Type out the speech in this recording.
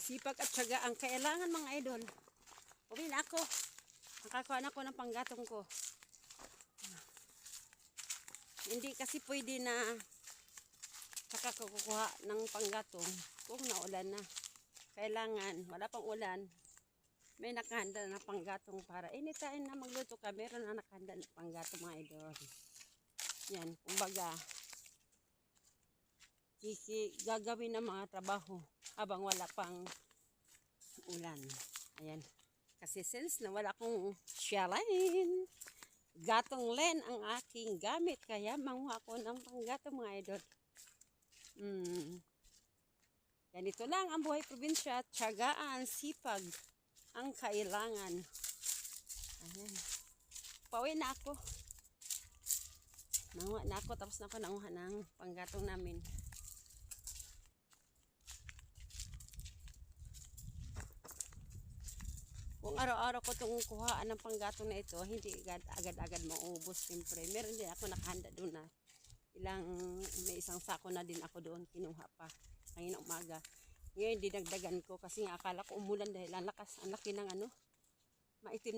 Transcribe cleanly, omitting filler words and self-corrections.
Sipag at syaga ang kailangan mga idol. Uwi na ako. Nakakuha na ako ng panggatong ko. Hindi kasi pwede na nakakukuha ng panggatong kung naulan na. Kailangan, wala pang ulan, may nakahanda na panggatong para anytime na magluto ka, meron na nakahanda na panggatong mga idol. Yan, kumbaga, gagawin ng mga trabaho habang wala pang ulan. Ayan. Kasi since na wala akong siyalan, gatong len ang aking gamit. Kaya manguha ako ng panggatong mga idol. Ganito lang ang buhay probinsya. Tiyagaan, sipag ang kailangan. Ayan. Pauwi na ako. Nanguha na ako. Tapos na ako nanguha ng panggatong namin. Kung araw-araw ko itong kuhaan ng panggatong na ito, hindi agad-agad maubos. Siyempre, meron din ako nakahanda doon na may isang sako na din ako doon. Kinuha pa. Kanina umaga. Ngayon, dinagdagan ko kasi nga akala ko umulan dahil ang lakas, ang laki ng maitim na